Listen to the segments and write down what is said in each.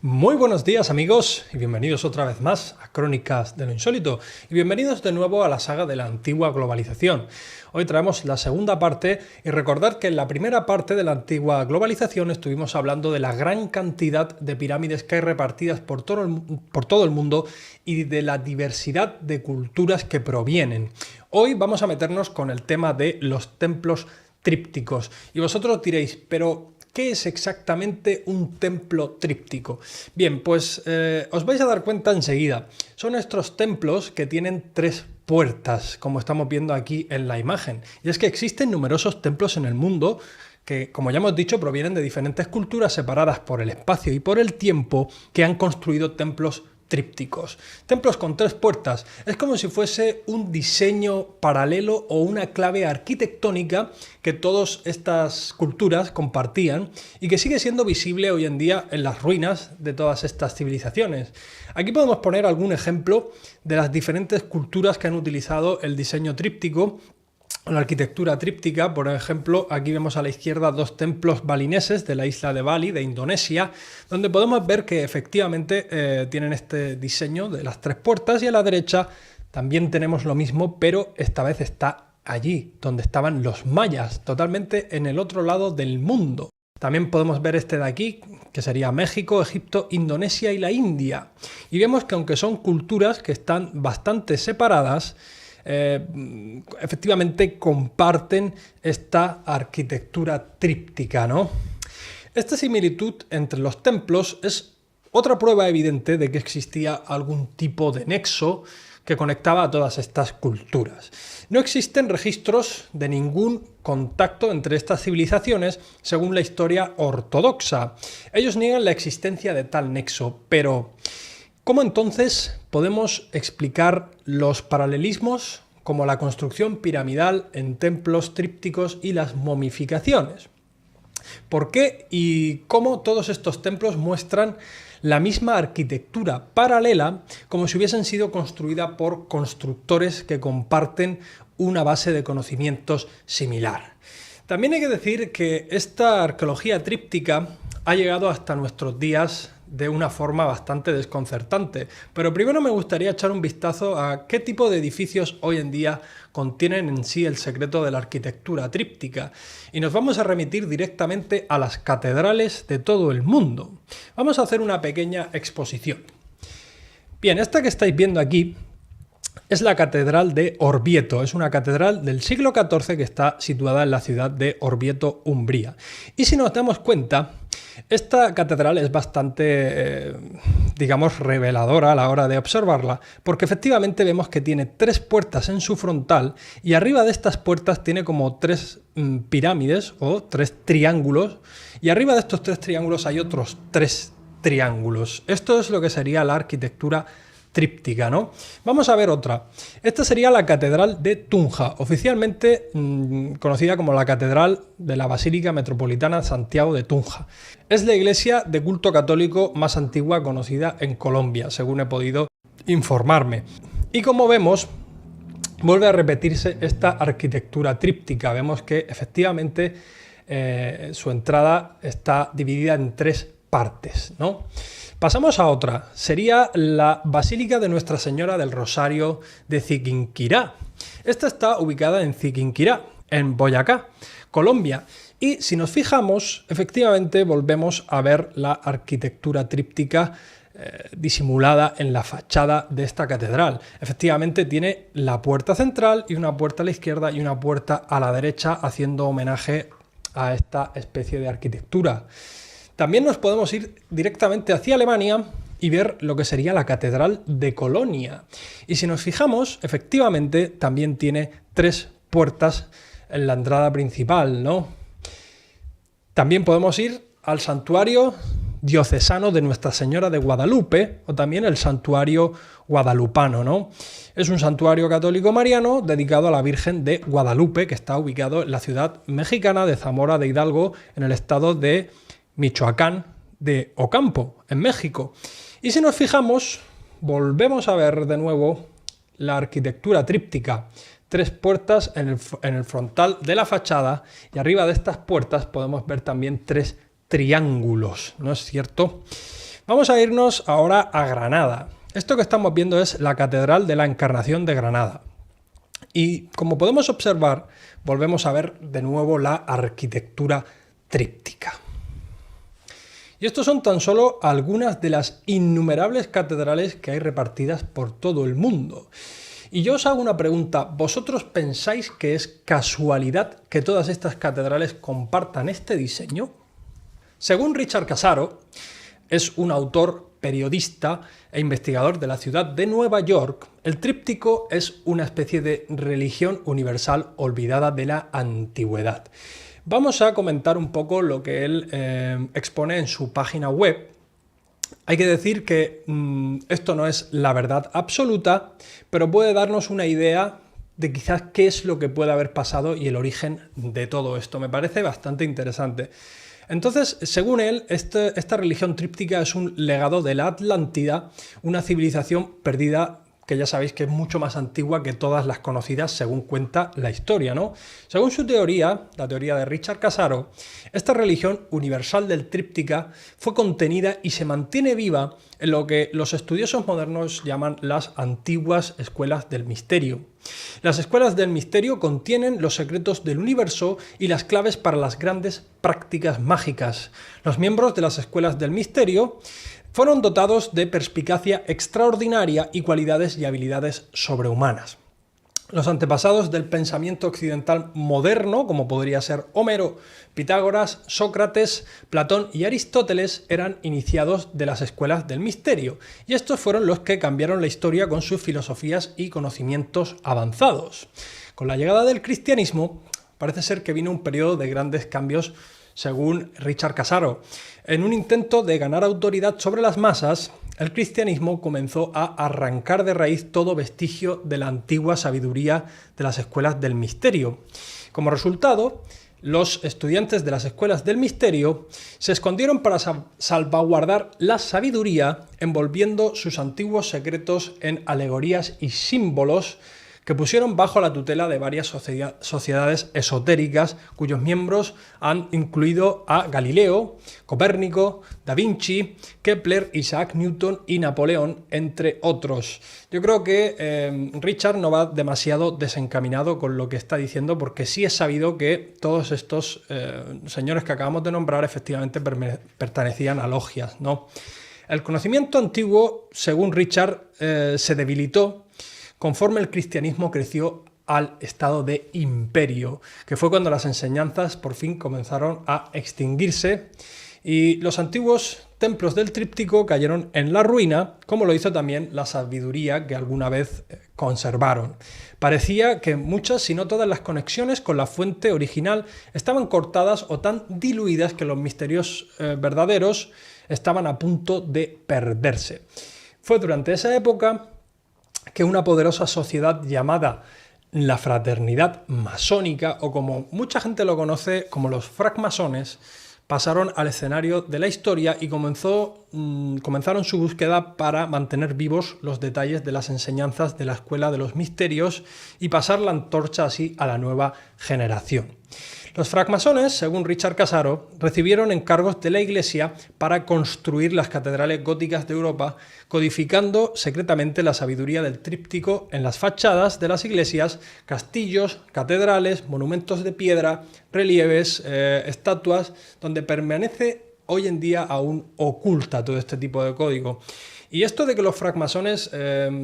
Muy buenos días amigos y bienvenidos otra vez más a Crónicas de lo Insólito y bienvenidos de nuevo a la saga de la antigua globalización. Hoy traemos la segunda parte y recordad que en la primera parte de la antigua globalización estuvimos hablando de la gran cantidad de pirámides que hay repartidas por todo el mundo y de la diversidad de culturas que provienen. Hoy vamos a meternos con el tema de los templos trípticos y vosotros diréis, pero ¿qué es exactamente un templo tríptico? Bien, pues os vais a dar cuenta enseguida. Son estos templos que tienen tres puertas, como estamos viendo aquí en la imagen. Y es que existen numerosos templos en el mundo que, como ya hemos dicho, provienen de diferentes culturas separadas por el espacio y por el tiempo que han construido templos trípticos. Templos con tres puertas. Es como si fuese un diseño paralelo o una clave arquitectónica que todas estas culturas compartían y que sigue siendo visible hoy en día en las ruinas de todas estas civilizaciones. Aquí podemos poner algún ejemplo de las diferentes culturas que han utilizado el diseño tríptico. La arquitectura tríptica, por ejemplo, aquí vemos a la izquierda dos templos balineses de la isla de Bali, de Indonesia, donde podemos ver que efectivamente tienen este diseño de las tres puertas, y a la derecha también tenemos lo mismo, pero esta vez está allí, donde estaban los mayas, totalmente en el otro lado del mundo. También podemos ver este de aquí, que sería México, Egipto, Indonesia y la India. Y vemos que aunque son culturas que están bastante separadas, efectivamente comparten esta arquitectura tríptica, ¿no? Esta similitud entre los templos es otra prueba evidente de que existía algún tipo de nexo que conectaba a todas estas culturas. No existen registros de ningún contacto entre estas civilizaciones según la historia ortodoxa. Ellos niegan la existencia de tal nexo, pero ¿cómo entonces podemos explicar los paralelismos como la construcción piramidal en templos trípticos y las momificaciones? ¿Por qué y cómo todos estos templos muestran la misma arquitectura paralela como si hubiesen sido construidas por constructores que comparten una base de conocimientos similar? También hay que decir que esta arqueología tríptica ha llegado hasta nuestros días de una forma bastante desconcertante. Pero primero me gustaría echar un vistazo a qué tipo de edificios hoy en día contienen en sí el secreto de la arquitectura tríptica. Y nos vamos a remitir directamente a las catedrales de todo el mundo. Vamos a hacer una pequeña exposición. Bien, esta que estáis viendo aquí es la Catedral de Orvieto. Es una catedral del siglo XIV que está situada en la ciudad de Orvieto, Umbría. Y si nos damos cuenta, esta catedral es bastante, digamos, reveladora a la hora de observarla, porque efectivamente vemos que tiene tres puertas en su frontal y arriba de estas puertas tiene como tres pirámides o tres triángulos, y arriba de estos tres triángulos hay otros tres triángulos. Esto es lo que sería la arquitectura tríptica, ¿no? Vamos a ver otra. Esta sería la Catedral de Tunja, oficialmente conocida como la Catedral de la Basílica Metropolitana Santiago de Tunja. Es la iglesia de culto católico más antigua conocida en Colombia, según he podido informarme. Y como vemos, vuelve a repetirse esta arquitectura tríptica. Vemos que efectivamente su entrada está dividida en tres partes, ¿no? Pasamos a otra, sería la Basílica de Nuestra Señora del Rosario de Ziquinquirá. Esta está ubicada en Ziquinquirá, en Boyacá, Colombia. Y si nos fijamos, efectivamente volvemos a ver la arquitectura tríptica disimulada en la fachada de esta catedral. Efectivamente tiene la puerta central y una puerta a la izquierda y una puerta a la derecha, haciendo homenaje a esta especie de arquitectura. También nos podemos ir directamente hacia Alemania y ver lo que sería la Catedral de Colonia. Y si nos fijamos, efectivamente también tiene tres puertas en la entrada principal, ¿no? También podemos ir al santuario diocesano de Nuestra Señora de Guadalupe, o también el santuario guadalupano, ¿no? Es un santuario católico mariano dedicado a la Virgen de Guadalupe, que está ubicado en la ciudad mexicana de Zamora de Hidalgo, en el estado de Michoacán de Ocampo, en México. Y si nos fijamos, volvemos a ver de nuevo la arquitectura tríptica. Tres puertas en el frontal de la fachada, y arriba de estas puertas podemos ver también tres triángulos, ¿no es cierto? Vamos a irnos ahora a Granada. Esto que estamos viendo es la Catedral de la Encarnación de Granada. Y como podemos observar, volvemos a ver de nuevo la arquitectura tríptica. Y estos son tan solo algunas de las innumerables catedrales que hay repartidas por todo el mundo. Y yo os hago una pregunta, ¿vosotros pensáis que es casualidad que todas estas catedrales compartan este diseño? Según Richard Casaro, es un autor, periodista e investigador de la ciudad de Nueva York, el tríptico es una especie de religión universal olvidada de la antigüedad. Vamos a comentar un poco lo que él expone en su página web. Hay que decir que esto no es la verdad absoluta, pero puede darnos una idea de quizás qué es lo que puede haber pasado y el origen de todo esto. Me parece bastante interesante. Entonces, según él, esta religión tríptica es un legado de la Atlántida, una civilización perdida que ya sabéis que es mucho más antigua que todas las conocidas según cuenta la historia, ¿no? Según su teoría, la teoría de Richard Casaro, esta religión universal del tríptica fue contenida y se mantiene viva en lo que los estudiosos modernos llaman las antiguas escuelas del misterio. Las escuelas del misterio contienen los secretos del universo y las claves para las grandes prácticas mágicas. Los miembros de las escuelas del misterio fueron dotados de perspicacia extraordinaria y cualidades y habilidades sobrehumanas. Los antepasados del pensamiento occidental moderno, como podría ser Homero, Pitágoras, Sócrates, Platón y Aristóteles, eran iniciados de las escuelas del misterio, y estos fueron los que cambiaron la historia con sus filosofías y conocimientos avanzados. Con la llegada del cristianismo, parece ser que vino un periodo de grandes cambios según Richard Casaro. En un intento de ganar autoridad sobre las masas, el cristianismo comenzó a arrancar de raíz todo vestigio de la antigua sabiduría de las escuelas del misterio. Como resultado, los estudiantes de las escuelas del misterio se escondieron para salvaguardar la sabiduría, envolviendo sus antiguos secretos en alegorías y símbolos que pusieron bajo la tutela de varias sociedades esotéricas cuyos miembros han incluido a Galileo, Copérnico, Da Vinci, Kepler, Isaac Newton y Napoleón, entre otros. Yo creo que Richard no va demasiado desencaminado con lo que está diciendo, porque sí es sabido que todos estos señores que acabamos de nombrar efectivamente pertenecían a logias, ¿no? El conocimiento antiguo, según Richard, se debilitó conforme el cristianismo creció al estado de imperio, que fue cuando las enseñanzas por fin comenzaron a extinguirse y los antiguos templos del tríptico cayeron en la ruina, como lo hizo también la sabiduría que alguna vez conservaron. Parecía que muchas, si no todas las conexiones con la fuente original estaban cortadas o tan diluidas que los misterios verdaderos estaban a punto de perderse. Fue durante esa época que una poderosa sociedad llamada la Fraternidad Masónica, o como mucha gente lo conoce como los francmasones, pasaron al escenario de la historia y comenzaron su búsqueda para mantener vivos los detalles de las enseñanzas de la Escuela de los Misterios y pasar la antorcha así a la nueva generación. Los francmasones, según Richard Casaro, recibieron encargos de la Iglesia para construir las catedrales góticas de Europa, codificando secretamente la sabiduría del tríptico en las fachadas de las iglesias, castillos, catedrales, monumentos de piedra, relieves, estatuas, donde permanece hoy en día aún oculta todo este tipo de código. Y esto de que los francmasones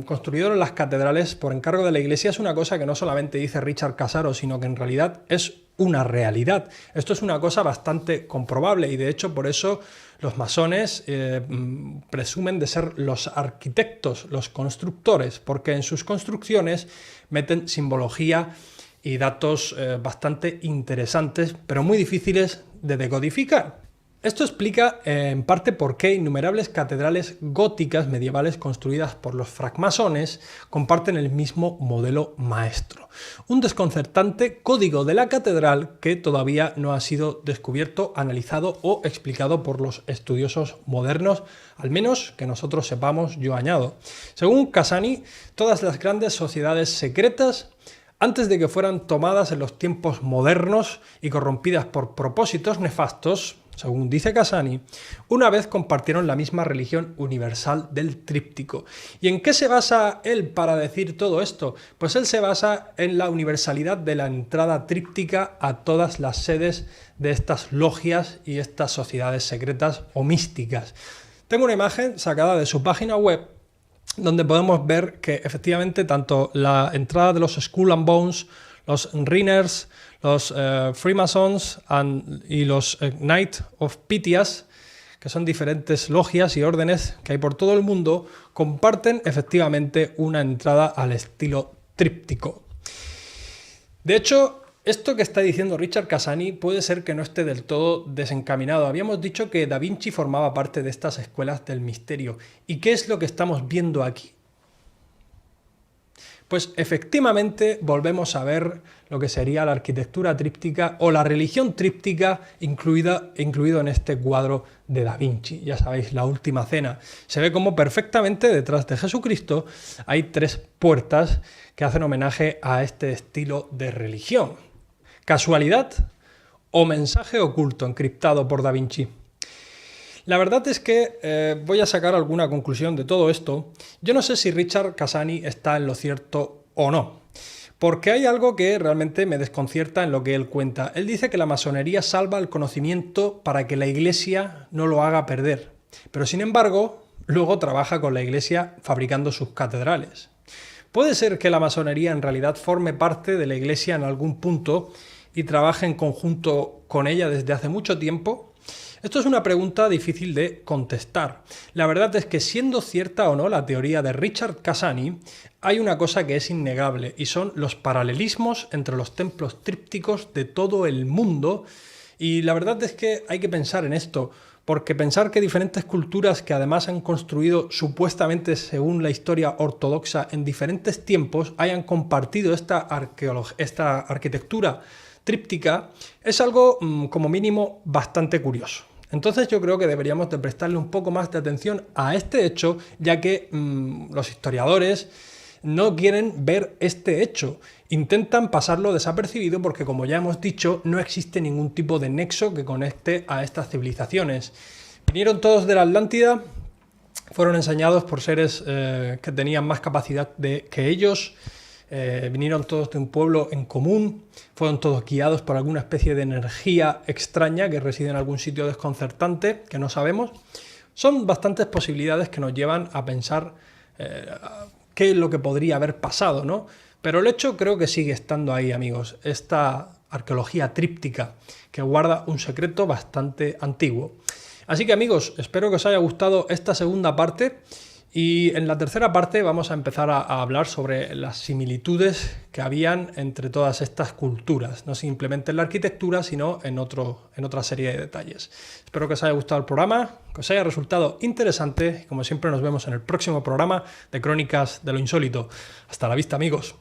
construyeron las catedrales por encargo de la Iglesia es una cosa que no solamente dice Richard Casaro, sino que en realidad es una realidad. Esto es una cosa bastante comprobable y de hecho por eso los masones presumen de ser los arquitectos, los constructores, porque en sus construcciones meten simbología y datos bastante interesantes, pero muy difíciles de decodificar. Esto explica en parte por qué innumerables catedrales góticas medievales construidas por los francmasones comparten el mismo modelo maestro. Un desconcertante código de la catedral que todavía no ha sido descubierto, analizado o explicado por los estudiosos modernos, al menos que nosotros sepamos, yo añado. Según Casani, todas las grandes sociedades secretas, antes de que fueran tomadas en los tiempos modernos y corrompidas por propósitos nefastos, según dice Cassani, una vez compartieron la misma religión universal del tríptico. ¿Y en qué se basa él para decir todo esto? Pues él se basa en la universalidad de la entrada tríptica a todas las sedes de estas logias y estas sociedades secretas o místicas. Tengo una imagen sacada de su página web donde podemos ver que efectivamente tanto la entrada de los Skull and Bones, los Rinners, los Freemasons y los Knight of Pythias, que son diferentes logias y órdenes que hay por todo el mundo, comparten efectivamente una entrada al estilo tríptico. De hecho, esto que está diciendo Richard Cassani puede ser que no esté del todo desencaminado. Habíamos dicho que Da Vinci formaba parte de estas escuelas del misterio. ¿Y qué es lo que estamos viendo aquí? Pues efectivamente volvemos a ver lo que sería la arquitectura tríptica o la religión tríptica incluido en este cuadro de Da Vinci. Ya sabéis, la Última Cena. Se ve como perfectamente detrás de Jesucristo hay 3 puertas que hacen homenaje a este estilo de religión. ¿Casualidad o mensaje oculto encriptado por Da Vinci? La verdad es que voy a sacar alguna conclusión de todo esto. Yo no sé si Richard Cassani está en lo cierto o no, porque hay algo que realmente me desconcierta en lo que él cuenta. Él dice que la masonería salva el conocimiento para que la Iglesia no lo haga perder, pero sin embargo luego trabaja con la Iglesia fabricando sus catedrales. ¿Puede ser que la masonería en realidad forme parte de la Iglesia en algún punto y trabaje en conjunto con ella desde hace mucho tiempo? Esto es una pregunta difícil de contestar. La verdad es que, siendo cierta o no la teoría de Richard Cassani, hay una cosa que es innegable y son los paralelismos entre los templos trípticos de todo el mundo. Y la verdad es que hay que pensar en esto, porque pensar que diferentes culturas que además han construido supuestamente según la historia ortodoxa en diferentes tiempos hayan compartido esta arquitectura tríptica es algo como mínimo bastante curioso. Entonces yo creo que deberíamos de prestarle un poco más de atención a este hecho, ya que los historiadores no quieren ver este hecho. Intentan pasarlo desapercibido porque, como ya hemos dicho, no existe ningún tipo de nexo que conecte a estas civilizaciones. Vinieron todos de la Atlántida, fueron enseñados por seres que tenían más capacidad que ellos, vinieron todos de un pueblo en común, fueron todos guiados por alguna especie de energía extraña que reside en algún sitio desconcertante que no sabemos. Son bastantes posibilidades que nos llevan a pensar qué es lo que podría haber pasado, ¿no? Pero el hecho creo que sigue estando ahí, amigos. Esta arqueología tríptica que guarda un secreto bastante antiguo. Así que, amigos, espero que os haya gustado esta segunda parte. Y en la tercera parte vamos a empezar a hablar sobre las similitudes que habían entre todas estas culturas, no simplemente en la arquitectura, sino en otra serie de detalles. Espero que os haya gustado el programa, que os haya resultado interesante y, como siempre, nos vemos en el próximo programa de Crónicas de lo Insólito. Hasta la vista, amigos.